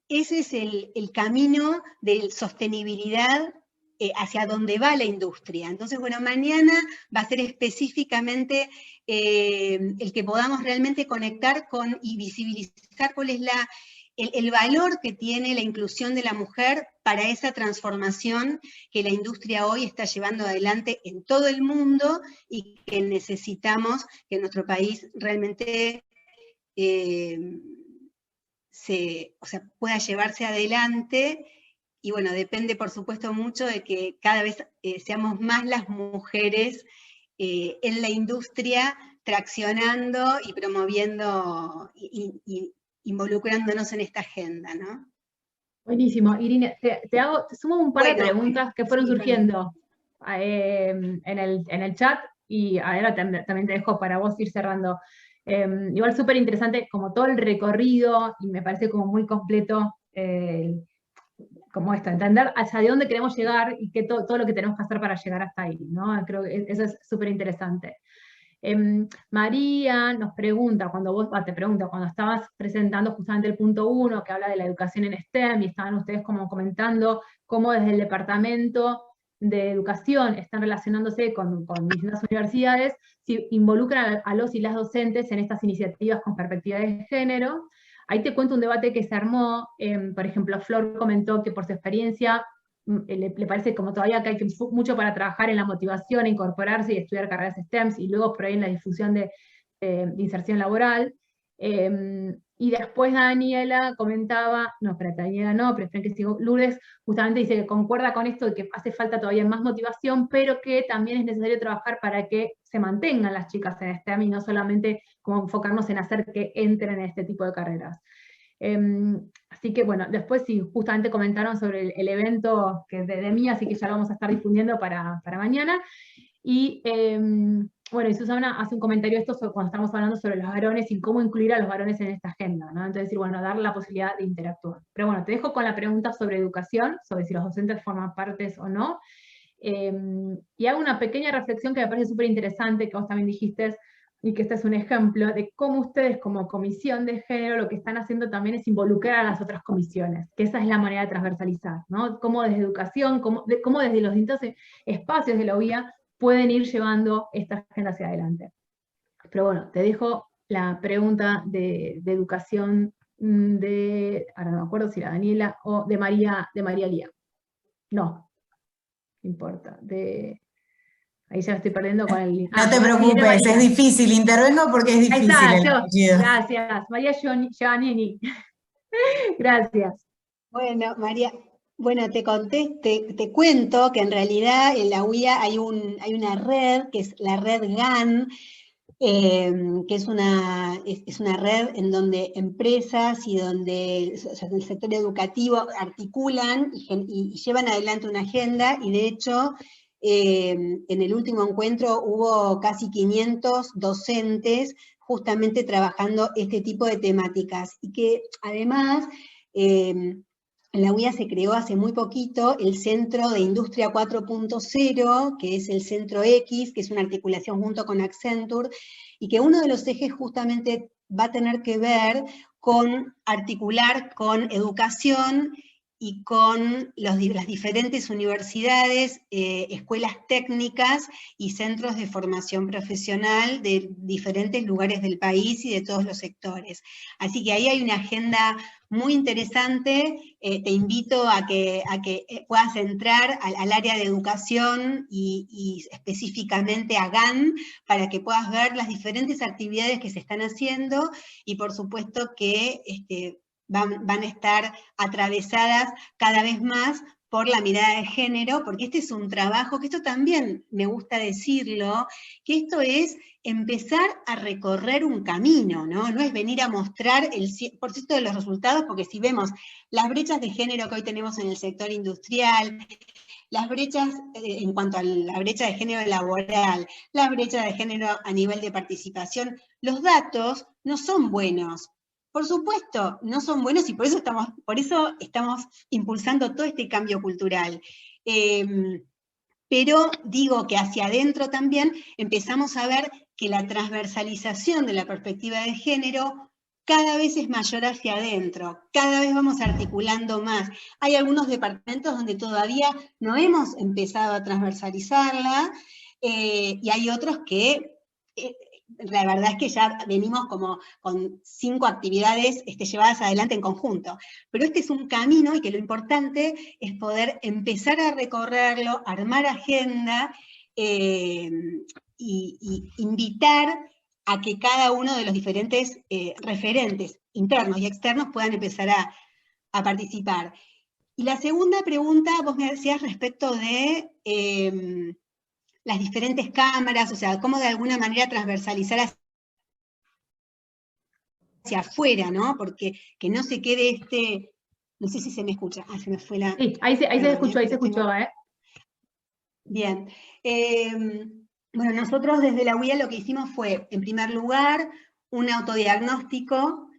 Ese es el camino de sostenibilidad hacia donde va la industria. Entonces, bueno, mañana va a ser específicamente el que podamos realmente conectar con y visibilizar cuál es el valor que tiene la inclusión de la mujer para esa transformación que la industria hoy está llevando adelante en todo el mundo y que necesitamos que nuestro país realmente pueda llevarse adelante. Y bueno, depende por supuesto mucho de que cada vez seamos más las mujeres en la industria, traccionando y promoviendo y involucrándonos en esta agenda, ¿no? Buenísimo. Irene, te sumo un par de preguntas que fueron surgiendo en el chat, y ahora también te dejo para vos ir cerrando. Igual súper interesante como todo el recorrido, y me parece como muy completo como esto, entender hacia dónde queremos llegar y todo lo que tenemos que hacer para llegar hasta ahí, ¿no? Creo que eso es súper interesante. María nos pregunta, cuando estabas presentando justamente el punto 1, que habla de la educación en STEM, y estaban ustedes como comentando cómo desde el Departamento de Educación están relacionándose con distintas universidades, si involucran a los y las docentes en estas iniciativas con perspectiva de género. Ahí te cuento un debate que se armó, por ejemplo, Flor comentó que por su experiencia le parece como todavía que hay mucho para trabajar en la motivación, incorporarse y estudiar carreras STEM, y luego por ahí en la difusión de inserción laboral. Y después Daniela comentaba, Lourdes justamente dice que concuerda con esto de que hace falta todavía más motivación, pero que también es necesario trabajar para que se mantengan las chicas en STEM y no solamente como enfocarnos en hacer que entren en este tipo de carreras. Así que bueno, después sí, justamente comentaron sobre el evento que es de mí, así que ya lo vamos a estar difundiendo para mañana. Y bueno, y Susana hace un comentario esto cuando estamos hablando sobre los varones y cómo incluir a los varones en esta agenda, ¿no? Entonces, decir, bueno, darle la posibilidad de interactuar. Pero bueno, te dejo con la pregunta sobre educación, sobre si los docentes forman partes o no. Y hago una pequeña reflexión que me parece súper interesante, que vos también dijiste, y que este es un ejemplo de cómo ustedes como comisión de género lo que están haciendo también es involucrar a las otras comisiones, que esa es la manera de transversalizar, ¿no? Cómo desde educación, cómo desde los distintos espacios de la UIA pueden ir llevando esta agenda hacia adelante. Pero bueno, te dejo la pregunta de educación ahora no me acuerdo si era Daniela o de María Lía. No importa, ahí ya me estoy perdiendo con el... No te preocupes, es difícil, intervengo porque es difícil el apellido. Gracias, María Giovannini. Gracias. Bueno, María, bueno, te cuento que en realidad en la UIA hay una red, que es la red GAN, que es una red en donde empresas y donde el sector educativo articulan y llevan adelante una agenda, y de hecho en el último encuentro hubo casi 500 docentes justamente trabajando este tipo de temáticas, y que además en la UIA se creó hace muy poquito el Centro de Industria 4.0, que es el Centro X, que es una articulación junto con Accenture, y que uno de los ejes justamente va a tener que ver con articular con educación y con las diferentes universidades, escuelas técnicas y centros de formación profesional de diferentes lugares del país y de todos los sectores. Así que ahí hay una agenda muy interesante. Te invito a que puedas entrar al área de educación y específicamente a GAN, para que puedas ver las diferentes actividades que se están haciendo, y por supuesto que van a estar atravesadas cada vez más por la mirada de género, porque este es un trabajo, que esto también me gusta decirlo, que esto es empezar a recorrer un camino, ¿no? No es venir a mostrar el 100% de los resultados, porque si vemos las brechas de género que hoy tenemos en el sector industrial, las brechas en cuanto a la brecha de género laboral, la brecha de género a nivel de participación, los datos no son buenos. Por supuesto, no son buenos, y por eso estamos impulsando todo este cambio cultural. Pero digo que hacia adentro también empezamos a ver que la transversalización de la perspectiva de género cada vez es mayor hacia adentro, cada vez vamos articulando más. Hay algunos departamentos donde todavía no hemos empezado a transversalizarla, y hay otros que la verdad es que ya venimos como con 5 actividades llevadas adelante en conjunto. Pero este es un camino, y que lo importante es poder empezar a recorrerlo, armar agenda, y invitar a que cada uno de los diferentes referentes internos y externos puedan empezar a participar. Y la segunda pregunta, vos me decías respecto de las diferentes cámaras, o sea, cómo de alguna manera transversalizar hacia afuera, ¿no? Porque que no se quede no sé si se me escucha, se me fue la... Sí, ahí se escuchó, Bien. Bueno, nosotros desde la UIA lo que hicimos fue, en primer lugar, un autodiagnóstico,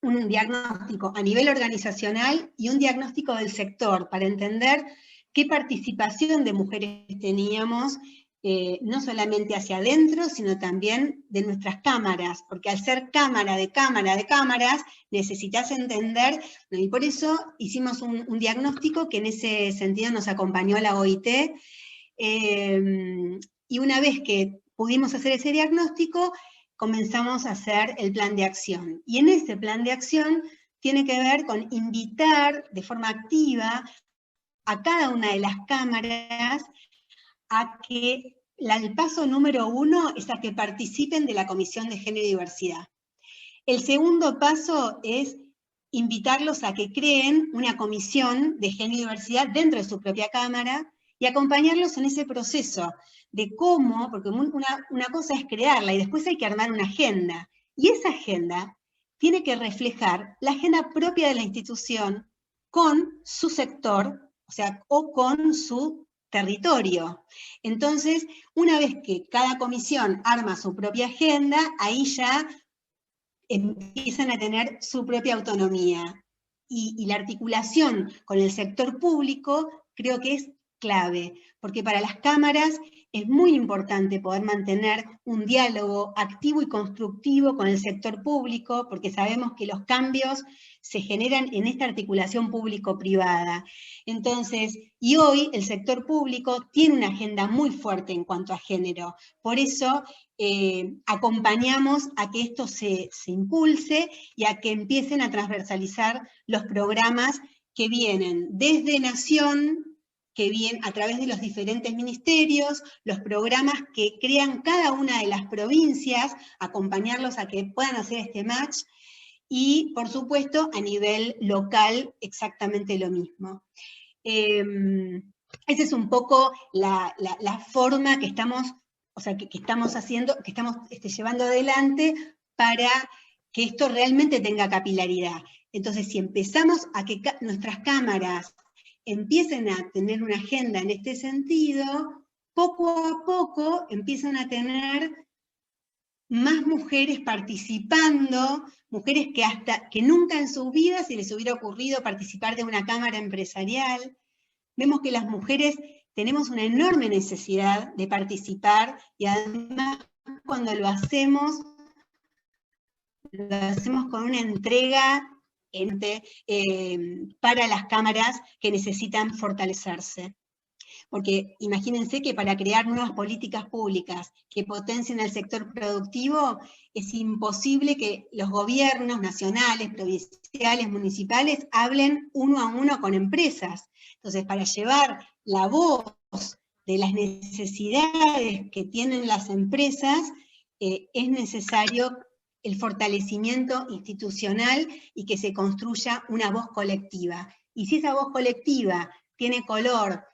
un diagnóstico a nivel organizacional y un diagnóstico del sector, para entender qué participación de mujeres teníamos, no solamente hacia adentro, sino también de nuestras cámaras, porque al ser cámara de cámaras, necesitas entender, y por eso hicimos un diagnóstico que en ese sentido nos acompañó la OIT, y una vez que pudimos hacer ese diagnóstico, comenzamos a hacer el plan de acción. Y en ese plan de acción tiene que ver con invitar de forma activa a cada una de las cámaras a que el paso número 1 es a que participen de la Comisión de Género y Diversidad. El segundo paso es invitarlos a que creen una comisión de género y diversidad dentro de su propia cámara y acompañarlos en ese proceso de cómo, porque una cosa es crearla y después hay que armar una agenda. Y esa agenda tiene que reflejar la agenda propia de la institución con su sector, o sea, o con su territorio. Entonces, una vez que cada comisión arma su propia agenda, ahí ya empiezan a tener su propia autonomía. Y la articulación con el sector público creo que es clave, porque para las cámaras es muy importante poder mantener un diálogo activo y constructivo con el sector público, porque sabemos que los cambios se generan en esta articulación público-privada. Entonces, y hoy el sector público tiene una agenda muy fuerte en cuanto a género. Por eso acompañamos a que esto se impulse y a que empiecen a transversalizar los programas que vienen desde Nación, que vienen a través de los diferentes ministerios, los programas que crean cada una de las provincias, acompañarlos a que puedan hacer este match, y por supuesto a nivel local exactamente lo mismo. Esa es un poco la forma que estamos, o sea, que estamos haciendo, que estamos llevando adelante para que esto realmente tenga capilaridad. Entonces, si empezamos a que nuestras cámaras empiecen a tener una agenda en este sentido, poco a poco empiezan a tener más mujeres participando, mujeres que nunca en su vida se les hubiera ocurrido participar de una cámara empresarial. Vemos que las mujeres tenemos una enorme necesidad de participar, y además cuando lo hacemos con una entrega para las cámaras que necesitan fortalecerse. Porque imagínense que para crear nuevas políticas públicas que potencien el sector productivo, es imposible que los gobiernos nacionales, provinciales, municipales, hablen uno a uno con empresas. Entonces, para llevar la voz de las necesidades que tienen las empresas, es necesario el fortalecimiento institucional y que se construya una voz colectiva. Y si esa voz colectiva tiene color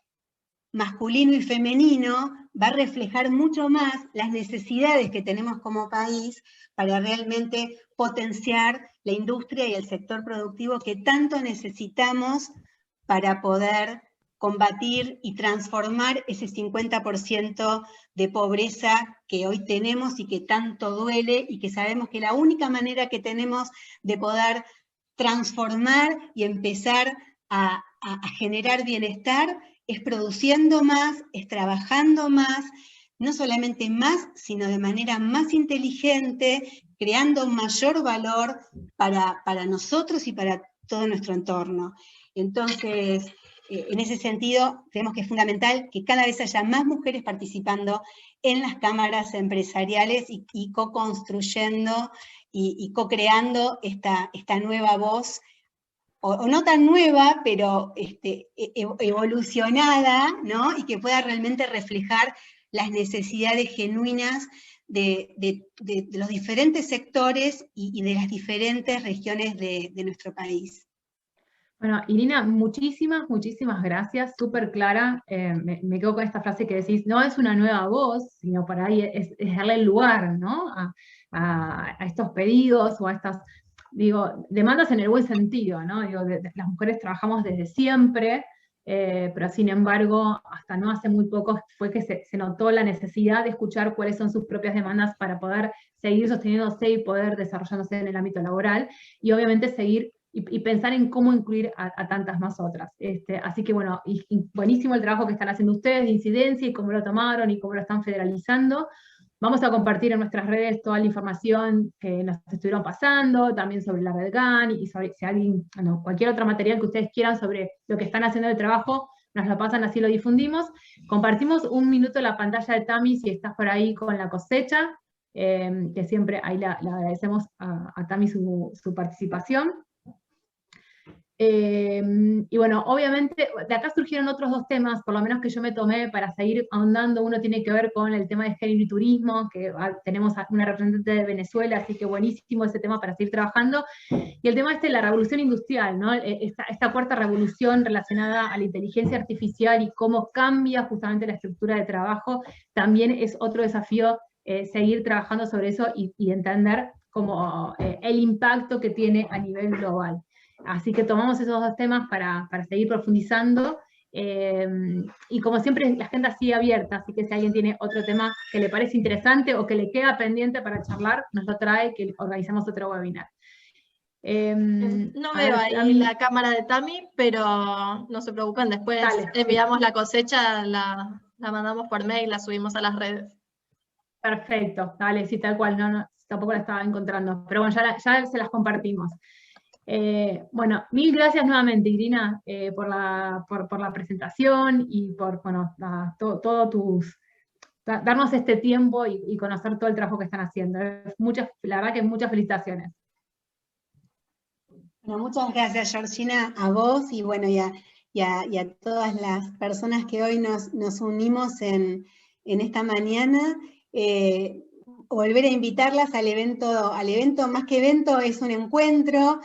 masculino y femenino, va a reflejar mucho más las necesidades que tenemos como país para realmente potenciar la industria y el sector productivo que tanto necesitamos para poder combatir y transformar ese 50% de pobreza que hoy tenemos y que tanto duele, y que sabemos que la única manera que tenemos de poder transformar y empezar a generar bienestar es produciendo más, es trabajando más, no solamente más, sino de manera más inteligente, creando mayor valor para nosotros y para todo nuestro entorno. Entonces, en ese sentido, creemos que es fundamental que cada vez haya más mujeres participando en las cámaras empresariales y co-construyendo y co-creando esta nueva voz, o no tan nueva, pero evolucionada, ¿no? Y que pueda realmente reflejar las necesidades genuinas de los diferentes sectores y de las diferentes regiones de nuestro país. Bueno, Irina, muchísimas gracias, súper clara. Me quedo con esta frase que decís, no es una nueva voz, sino por ahí es darle el lugar, ¿no? a estos pedidos o a estas, digo, demandas en el buen sentido, ¿no? Digo, las mujeres trabajamos desde siempre, pero sin embargo, hasta no hace muy poco fue que se notó la necesidad de escuchar cuáles son sus propias demandas para poder seguir sosteniéndose y poder desarrollándose en el ámbito laboral, y obviamente seguir y pensar en cómo incluir a tantas más otras. Así que bueno, y buenísimo el trabajo que están haciendo ustedes de incidencia y cómo lo tomaron y cómo lo están federalizando. Vamos a compartir en nuestras redes toda la información que nos estuvieron pasando, también sobre la Red GAN, y sobre si alguien, bueno, cualquier otro material que ustedes quieran sobre lo que están haciendo de trabajo, nos lo pasan, así lo difundimos. Compartimos un minuto la pantalla de Tami, si estás por ahí con la cosecha, que siempre ahí le agradecemos a Tami su participación. Y bueno, obviamente, de acá surgieron otros dos temas, por lo menos que yo me tomé para seguir ahondando. Uno tiene que ver con el tema de género y turismo, que tenemos una representante de Venezuela, así que buenísimo ese tema para seguir trabajando. Y el tema la revolución industrial, ¿no? Esta cuarta revolución relacionada a la inteligencia artificial y cómo cambia justamente la estructura de trabajo, también es otro desafío, seguir trabajando sobre eso y entender como el impacto que tiene a nivel global. Así que tomamos esos dos temas para seguir profundizando, Y como siempre, la agenda sigue abierta, así que si alguien tiene otro tema que le parece interesante o que le queda pendiente para charlar, nos lo trae, que organizamos otro webinar. No veo ahí la cámara de Tami, pero no se preocupen, después enviamos la cosecha, la mandamos por mail, la subimos a las redes. Perfecto, dale, sí, tal cual, no, tampoco la estaba encontrando, pero bueno, ya se las compartimos. Bueno, mil gracias nuevamente, Irina, por la presentación y por, bueno, darnos este tiempo y conocer todo el trabajo que están haciendo. La verdad que muchas felicitaciones. Bueno, muchas gracias, Georgina, a vos y bueno, y a todas las personas que hoy nos unimos en esta mañana. Volver a invitarlas al evento, más que evento, es un encuentro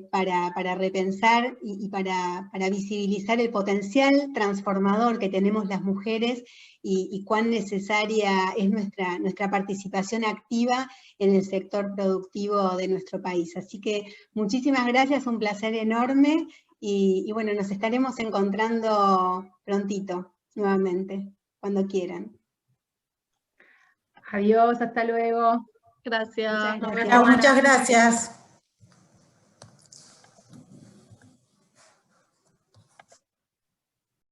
para repensar y para visibilizar el potencial transformador que tenemos las mujeres y cuán necesaria es nuestra participación activa en el sector productivo de nuestro país. Así que muchísimas gracias, un placer enorme y bueno, nos estaremos encontrando prontito, nuevamente, cuando quieran. Adiós, hasta luego. Gracias. Muchas gracias. Muchas gracias.